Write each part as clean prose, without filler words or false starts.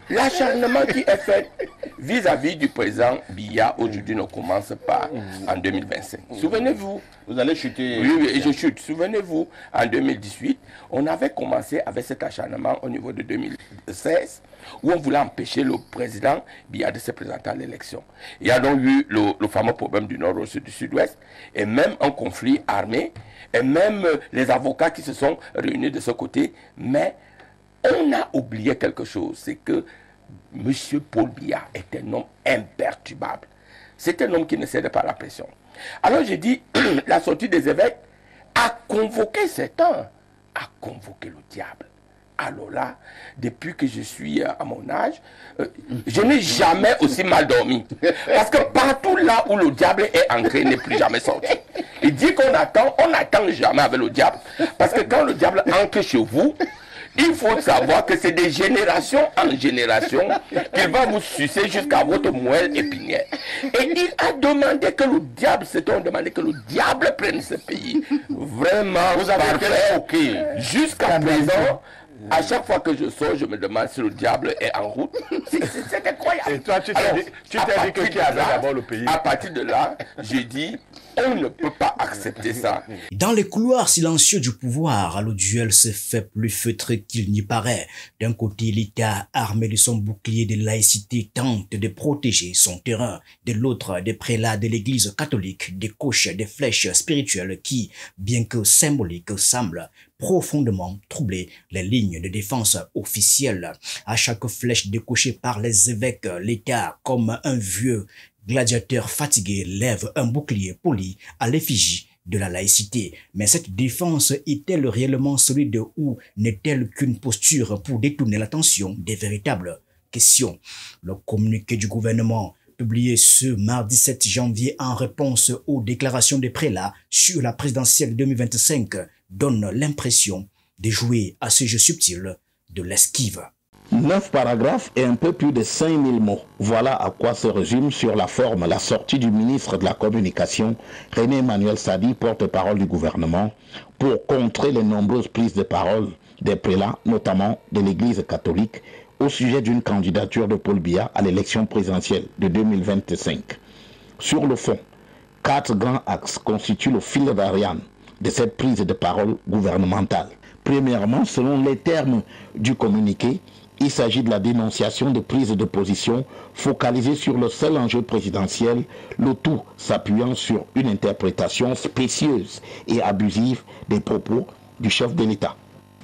l'acharnement qui est fait vis-à-vis du président Biya aujourd'hui ne commence pas en 2025. Souvenez-vous. Vous allez chuter. Oui, oui, je chute. Souvenez-vous, en 2018, on avait commencé avec cet acharnement au niveau de 2016, où on voulait empêcher le président Biya de se présenter à l'élection. Il y a donc eu le fameux problème du nord-ouest et du sud-ouest, et même un conflit armé, et même les avocats qui se sont réunis de ce côté, mais on a oublié quelque chose, c'est que M. Paul Biya est un homme imperturbable. C'est un homme qui ne cède pas à la pression. Alors j'ai dit, la sortie des évêques a convoqué Satan, a convoqué le diable. Alors là, depuis que je suis à mon âge, je n'ai jamais aussi mal dormi. Parce que partout là où le diable est entré, il n'est plus jamais sorti. Il dit qu'on attend, on n'attend jamais avec le diable. Parce que quand le diable entre chez vous, il faut savoir que c'est de génération en génération qu'il va vous sucer jusqu'à votre moelle épinière. Et il a demandé que le diable, c'est on demandé que le diable prenne ce pays. Vraiment, vous avez été ok. Jusqu'à présent, à chaque fois que je sors, je me demande si le diable est en route. C'est incroyable. Et toi, tu t'es dit que qui avait d'abord le pays? À partir de là, j'ai dit, on ne peut pas accepter ça. Dans les couloirs silencieux du pouvoir, le duel se fait plus feutré qu'il n'y paraît. D'un côté, l'État, armé de son bouclier de laïcité, tente de protéger son terrain. De l'autre, des prélats de l'église catholique décochent des flèches spirituelles qui, bien que symboliques, semblent profondément troubler les lignes de défense officielles. À chaque flèche décochée par les évêques, l'État, comme un vieux gladiateur fatigué, lève un bouclier poli à l'effigie de la laïcité. Mais cette défense est-elle réellement solide ou n'est-elle qu'une posture pour détourner l'attention des véritables questions? Le communiqué du gouvernement publié ce mardi 7 janvier en réponse aux déclarations des prélats sur la présidentielle 2025 donne l'impression de jouer à ce jeu subtil de l'esquive. 9 paragraphes et un peu plus de 5000 mots. Voilà à quoi se résume sur la forme la sortie du ministre de la Communication, René Emmanuel Sadi, porte-parole du gouvernement, pour contrer les nombreuses prises de parole des prélats, notamment de l'Église catholique, au sujet d'une candidature de Paul Biya à l'élection présidentielle de 2025. Sur le fond, 4 grands axes constituent le fil d'Ariane de cette prise de parole gouvernementale. Premièrement, selon les termes du communiqué, il s'agit de la dénonciation de prise de position focalisée sur le seul enjeu présidentiel, le tout s'appuyant sur une interprétation spécieuse et abusive des propos du chef de l'État.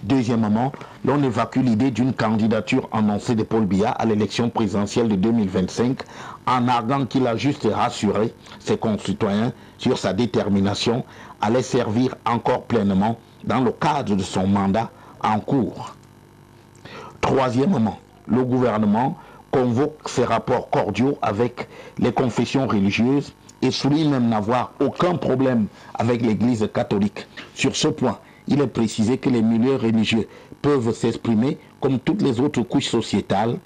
Deuxièmement, l'on évacue l'idée d'une candidature annoncée de Paul Biya à l'élection présidentielle de 2025 en arguant qu'il a juste rassuré ses concitoyens sur sa détermination à les servir encore pleinement dans le cadre de son mandat en cours. Troisièmement, le gouvernement convoque ses rapports cordiaux avec les confessions religieuses et souligne même n'avoir aucun problème avec l'Église catholique. Sur ce point, il est précisé que les milieux religieux peuvent s'exprimer comme toutes les autres couches sociétales,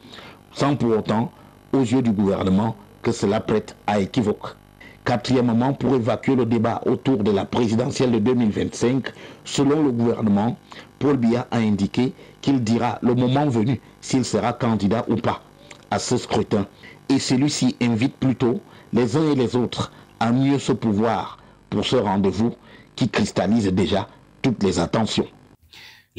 sans pour autant, aux yeux du gouvernement, que cela prête à équivoque. Quatrièmement, pour évacuer le débat autour de la présidentielle de 2025, selon le gouvernement, Paul Biya a indiqué qu'il dira le moment venu s'il sera candidat ou pas à ce scrutin. Et celui-ci invite plutôt les uns et les autres à mieux se pouvoir pour ce rendez-vous qui cristallise déjà toutes les attentions.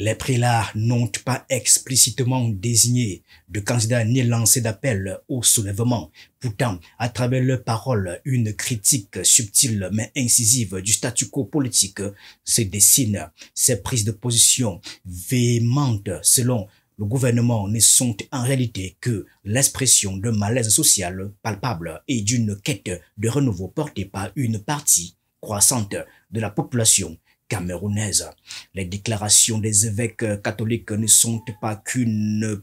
Les prélats n'ont pas explicitement désigné de candidat ni lancé d'appel au soulèvement. Pourtant, à travers leurs paroles, une critique subtile mais incisive du statu quo politique se dessine. Ces prises de position véhémentes, selon le gouvernement, ne sont en réalité que l'expression d'un malaise social palpable et d'une quête de renouveau portée par une partie croissante de la population camerounaise. Les déclarations des évêques catholiques ne sont pas qu'une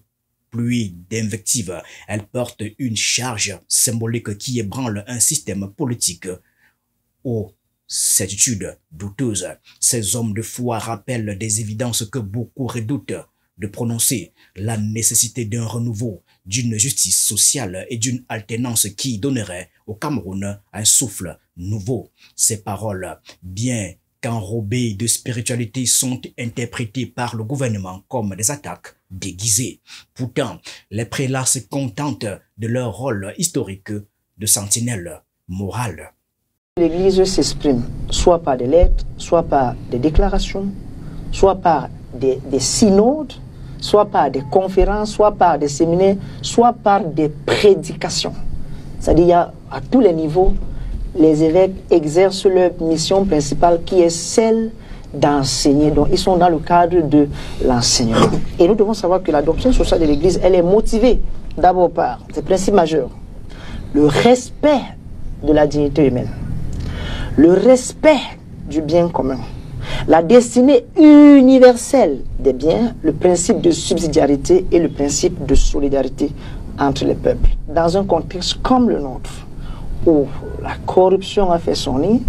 pluie d'invectives. Elles portent une charge symbolique qui ébranle un système politique aux certitudes douteuses. Ces hommes de foi rappellent des évidences que beaucoup redoutent de prononcer: la nécessité d'un renouveau, d'une justice sociale et d'une alternance qui donnerait au Cameroun un souffle nouveau. Ces paroles, bien qu'enrobées de spiritualité, sont interprétées par le gouvernement comme des attaques déguisés. Pourtant, les prélats se contentent de leur rôle historique de sentinelle morale. L'Église s'exprime soit par des lettres, soit par des déclarations, soit par des synodes, soit par des conférences, soit par des séminaires, soit par des prédications. C'est-à-dire qu'il y a à tous les niveaux, les évêques exercent leur mission principale qui est celle d'enseigner. Donc ils sont dans le cadre de l'enseignement. Et nous devons savoir que la doctrine sociale de l'Église, elle est motivée d'abord par des principes majeurs. Le respect de la dignité humaine, le respect du bien commun, la destinée universelle des biens, le principe de subsidiarité et le principe de solidarité entre les peuples. Dans un contexte comme le nôtre, où la corruption a fait son nid,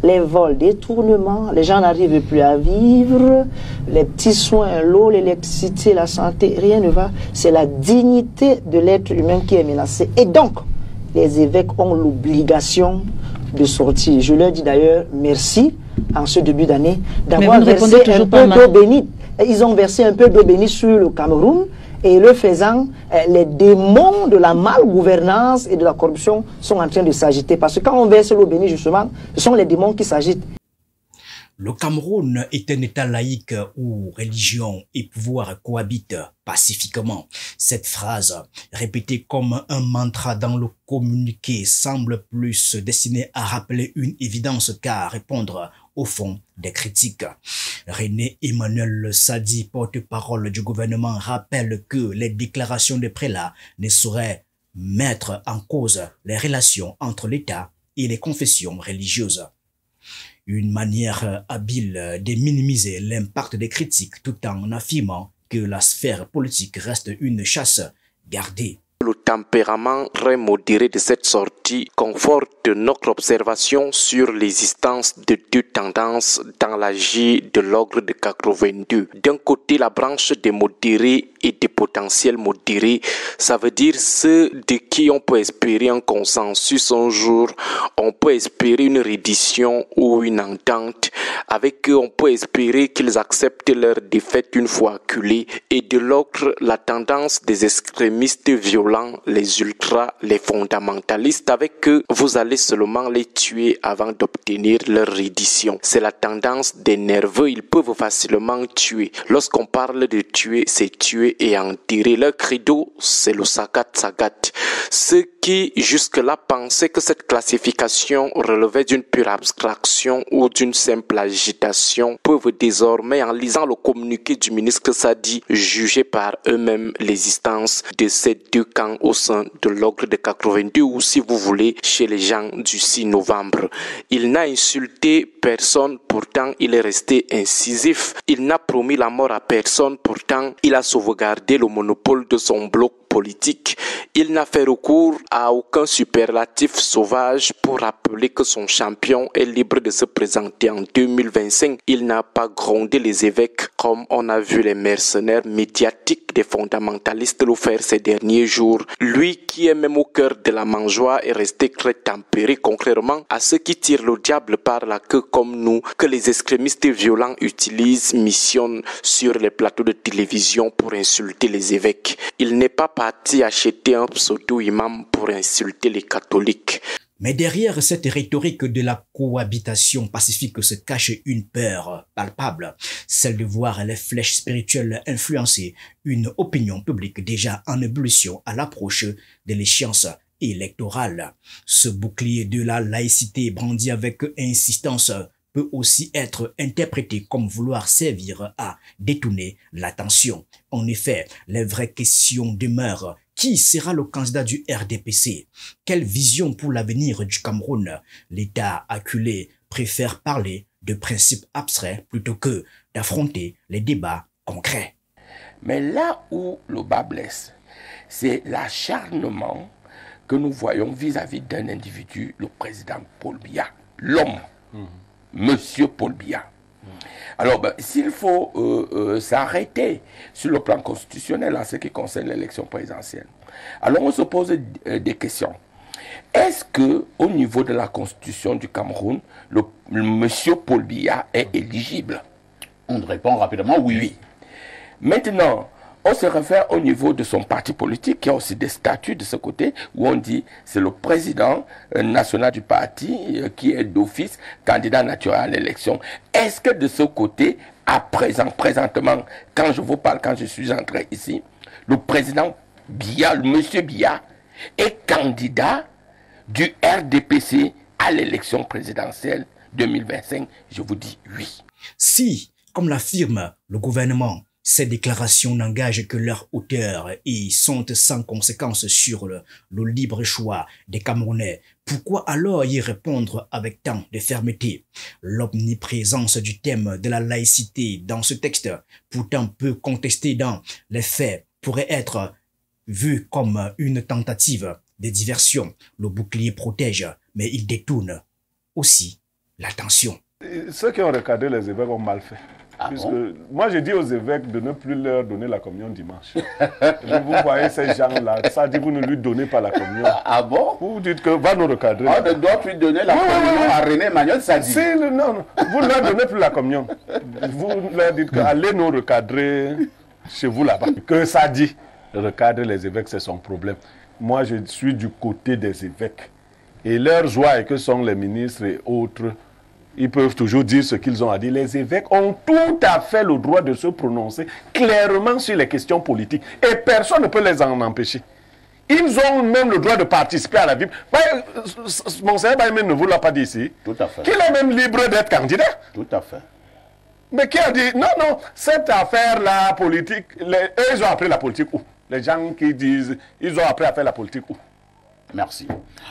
les vols, détournements, les gens n'arrivent plus à vivre, les petits soins, l'eau, l'électricité, la santé, rien ne va. C'est la dignité de l'être humain qui est menacée. Et donc, les évêques ont l'obligation de sortir. Je leur dis d'ailleurs merci en ce début d'année d'avoir versé un peu d'eau bénite. Ils ont versé un peu d'eau bénite sur le Cameroun. Et le faisant, les démons de la malgouvernance et de la corruption sont en train de s'agiter. Parce que quand on verse l'eau bénie, justement, ce sont les démons qui s'agitent. Le Cameroun est un État laïque où religion et pouvoir cohabitent pacifiquement. Cette phrase, répétée comme un mantra dans le communiqué, semble plus destinée à rappeler une évidence qu'à répondre au fond des critiques. René Emmanuel Sadi, porte-parole du gouvernement, rappelle que les déclarations des prélats ne sauraient mettre en cause les relations entre l'État et les confessions religieuses. Une manière habile de minimiser l'impact des critiques tout en affirmant que la sphère politique reste une chasse gardée. Le tempérament très modéré de cette sortie conforte notre observation sur l'existence de deux tendances dans l'agir de l'ordre de 82. D'un côté, la branche des modérés et des potentiels modérés, ça veut dire ceux de qui on peut espérer un consensus un jour, on peut espérer une reddition ou une entente. Avec eux, on peut espérer qu'ils acceptent leur défaite une fois acculés. Et de l'autre, la tendance des extrémistes violents, les ultras, les fondamentalistes. Avec eux, vous allez seulement les tuer avant d'obtenir leur reddition. C'est la tendance des nerveux, ils peuvent facilement tuer. Lorsqu'on parle de tuer, c'est tuer et enterrer. Leur credo, c'est le sagat. Ceux qui jusque-là pensaient que cette classification relevait d'une pure abstraction ou d'une simple agitation peuvent désormais, en lisant le communiqué du ministre Sadi, juger par eux-mêmes l'existence de ces deux camps au sein de l'ordre de 82 ou, si vous voulez, chez les gens du 6 novembre. Il n'a insulté personne, pourtant il est resté incisif. Il n'a promis la mort à personne, pourtant il a sauvegardé le monopole de son bloc politique. Il n'a fait recours à aucun superlatif sauvage pour rappeler que son champion est libre de se présenter en 2025. Il n'a pas grondé les évêques comme on a vu les mercenaires médiatiques des fondamentalistes le faire ces derniers jours. Lui qui est même au cœur de la mangeoire est resté très tempéré, contrairement à ceux qui tirent le diable par la queue comme nous, que les extrémistes violents utilisent, missionnent sur les plateaux de télévision pour insulter les évêques. Il n'est pas parti acheter un pseudo-imam pour insulter les catholiques. Mais derrière cette rhétorique de la cohabitation pacifique se cache une peur palpable, celle de voir les flèches spirituelles influencer une opinion publique déjà en ébullition à l'approche de l'échéance électorale. Ce bouclier de la laïcité brandi avec insistance peut aussi être interprété comme vouloir servir à détourner l'attention. En effet, les vraies questions demeurent. Qui sera le candidat du RDPC? Quelle vision pour l'avenir du Cameroun? L'État acculé préfère parler de principes abstraits plutôt que d'affronter les débats concrets. Mais là où le bas blesse, c'est l'acharnement que nous voyons vis-à-vis d'un individu, le président Paul Biya, l'homme, Monsieur Paul Biya. Alors, s'il faut s'arrêter sur le plan constitutionnel en ce qui concerne l'élection présidentielle, alors on se pose des questions. Est-ce que, au niveau de la constitution du Cameroun, le Monsieur Paul Biya est éligible? On répond rapidement oui. Maintenant, On se réfère au niveau de son parti politique, qui a aussi des statuts de ce côté, où on dit c'est le président national du parti qui est d'office candidat naturel à l'élection. Est-ce que de ce côté, présentement, quand je vous parle, quand je suis entré ici, le président Biya, monsieur Biya, est candidat du RDPC à l'élection présidentielle 2025? Je vous dis oui. Si, comme l'affirme le gouvernement, ces déclarations n'engagent que leur auteur et sont sans conséquence sur le libre choix des Camerounais, pourquoi alors y répondre avec tant de fermeté? L'omniprésence du thème de la laïcité dans ce texte, pourtant peu contesté dans les faits, pourrait être vue comme une tentative de diversion. Le bouclier protège, mais il détourne aussi l'attention. Ceux qui ont recadré les évêques ont mal fait. Moi, je dis aux évêques de ne plus leur donner la communion dimanche. Vous voyez ces gens-là, ça dit vous ne lui donnez pas la communion. Ah bon? Vous dites que va nous recadrer. On ne doit plus donner la communion à René Manuel Sadi. Non, vous ne leur donnez plus la communion. Vous leur dites que allez nous recadrer chez vous là-bas. Que ça dit, recadrer les évêques, c'est son problème. Moi, je suis du côté des évêques. Et leur joie est que sont les ministres et autres. Ils peuvent toujours dire ce qu'ils ont à dire. Les évêques ont tout à fait le droit de se prononcer clairement sur les questions politiques. Et personne ne peut les en empêcher. Ils ont même le droit de participer à la vie. Monseigneur Baïmen ne vous l'a pas dit ici. Tout à fait. Qu'il est même libre d'être candidat. Tout à fait. Mais qui a dit, non, cette affaire-là politique, eux, ils ont appris la politique où? Les gens qui disent, ils ont appris à faire la politique où? Merci.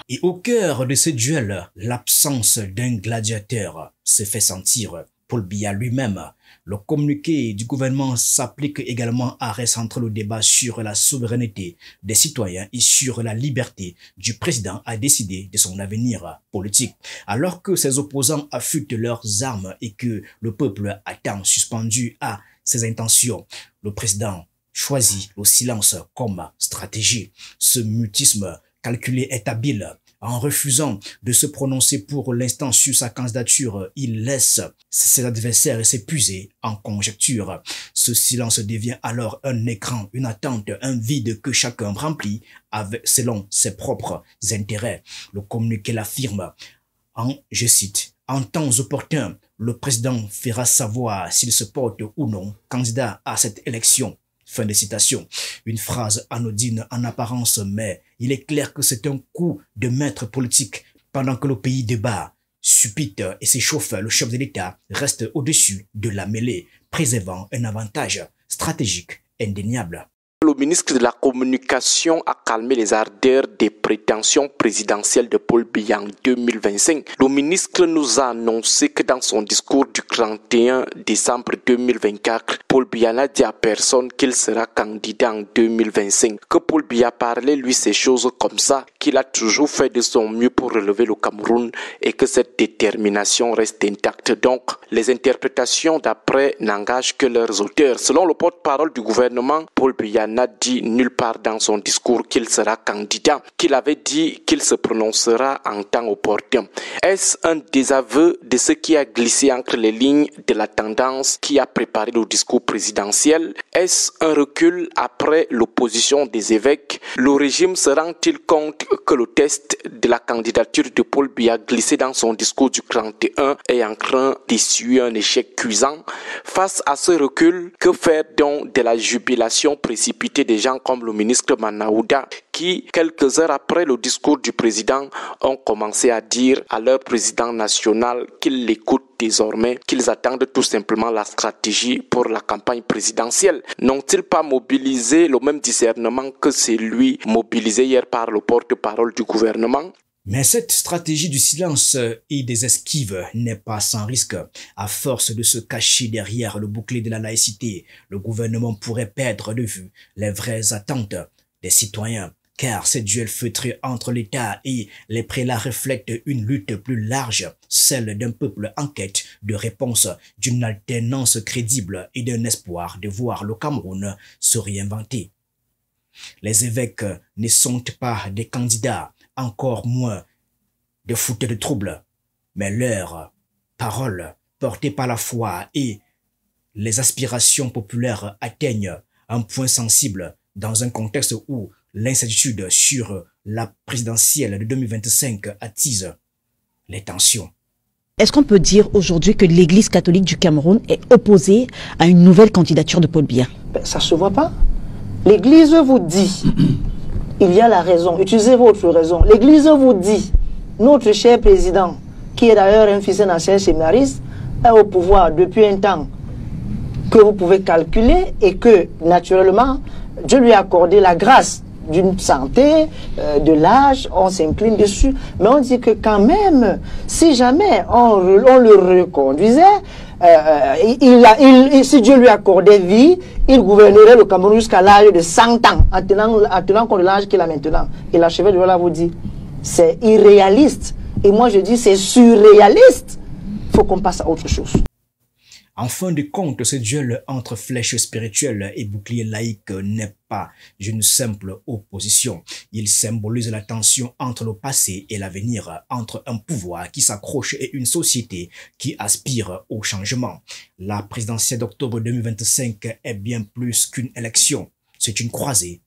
Et au cœur de ce duel, l'absence d'un gladiateur se fait sentir. Paul Biya lui-même, le communiqué du gouvernement s'applique également à recentrer le débat sur la souveraineté des citoyens et sur la liberté du président à décider de son avenir politique. Alors que ses opposants affûtent leurs armes et que le peuple attend suspendu à ses intentions, le président choisit le silence comme stratégie. Ce mutisme calculé est habile. En refusant de se prononcer pour l'instant sur sa candidature, il laisse ses adversaires s'épuiser en conjecture. Ce silence devient alors un écran, une attente, un vide que chacun remplit selon ses propres intérêts. Le communiqué l'affirme je cite, « En temps opportun, le président fera savoir s'il se porte ou non candidat à cette élection. » Fin de citation. Une phrase anodine en apparence, mais il est clair que c'est un coup de maître politique. Pendant que le pays débat, suppute et s'échauffe, le chef de l'État reste au-dessus de la mêlée, préservant un avantage stratégique indéniable. Le ministre de la Communication a calmé les ardeurs des prétentions présidentielles de Paul Biya en 2025. Le ministre nous a annoncé que dans son discours du 31 décembre 2024, Paul Biya n'a dit à personne qu'il sera candidat en 2025. Que Paul Biya parlait lui ces choses comme ça, qu'il a toujours fait de son mieux pour relever le Cameroun et que cette détermination reste intacte. Donc, les interprétations d'après n'engagent que leurs auteurs. Selon le porte-parole du gouvernement, Paul Biya n'a dit nulle part dans son discours qu'il sera candidat, qu'il avait dit qu'il se prononcera en temps opportun. Est-ce un désaveu de ce qui a glissé entre les lignes de la tendance qui a préparé le discours présidentiel? Est-ce un recul après l'opposition des évêques? Le régime se rend-il compte que le test de la candidature de Paul Biya glissé dans son discours du 31 est en train d'essuyer un échec cuisant? Face à ce recul, que faire donc de la jubilation précipitée des gens comme le ministre Manaouda qui, quelques heures après le discours du président, ont commencé à dire à leur président national qu'ils l'écoutent désormais, qu'ils attendent tout simplement la stratégie pour la campagne présidentielle. N'ont-ils pas mobilisé le même discernement que celui mobilisé hier par le porte-parole du gouvernement? Mais cette stratégie du silence et des esquives n'est pas sans risque. À force de se cacher derrière le bouclier de la laïcité, le gouvernement pourrait perdre de vue les vraies attentes des citoyens. Car ces duels feutrés entre l'État et les prélats reflètent une lutte plus large, celle d'un peuple en quête de réponse, d'une alternance crédible et d'un espoir de voir le Cameroun se réinventer. Les évêques ne sont pas des candidats, encore moins de fouteurs de troubles, mais leurs paroles portées par la foi et les aspirations populaires atteignent un point sensible dans un contexte où l'incertitude sur la présidentielle de 2025 attise les tensions. Est-ce qu'on peut dire aujourd'hui que l'Église catholique du Cameroun est opposée à une nouvelle candidature de Paul Biya? Ça ne se voit pas. L'Église vous dit, il y a la raison, utilisez votre raison. L'Église vous dit, notre cher président, qui est d'ailleurs un fils d'un ancien séminariste, est au pouvoir depuis un temps que vous pouvez calculer et que, naturellement, Dieu lui a accordé la grâce d'une santé, de l'âge, on s'incline dessus. Mais on dit que quand même, si jamais on le reconduisait, si Dieu lui accordait vie, il gouvernerait le Cameroun jusqu'à l'âge de 100 ans, en tenant compte de l'âge qu'il a maintenant. Et l'archevêque de Douala vous dit, c'est irréaliste. Et moi je dis, c'est surréaliste. Il faut qu'on passe à autre chose. En fin de compte, ce duel entre flèche spirituelle et bouclier laïque n'est pas une simple opposition. Il symbolise la tension entre le passé et l'avenir, entre un pouvoir qui s'accroche et une société qui aspire au changement. La présidentielle d'octobre 2025 est bien plus qu'une élection. C'est une croisée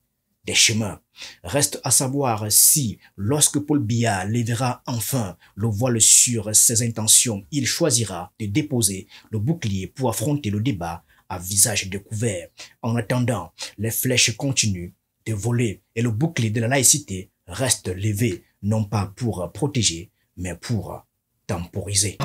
des chemins. Reste à savoir si, lorsque Paul Biya lèvera enfin le voile sur ses intentions, il choisira de déposer le bouclier pour affronter le débat à visage découvert. En attendant, les flèches continuent de voler et le bouclier de la laïcité reste levé, non pas pour protéger, mais pour temporiser.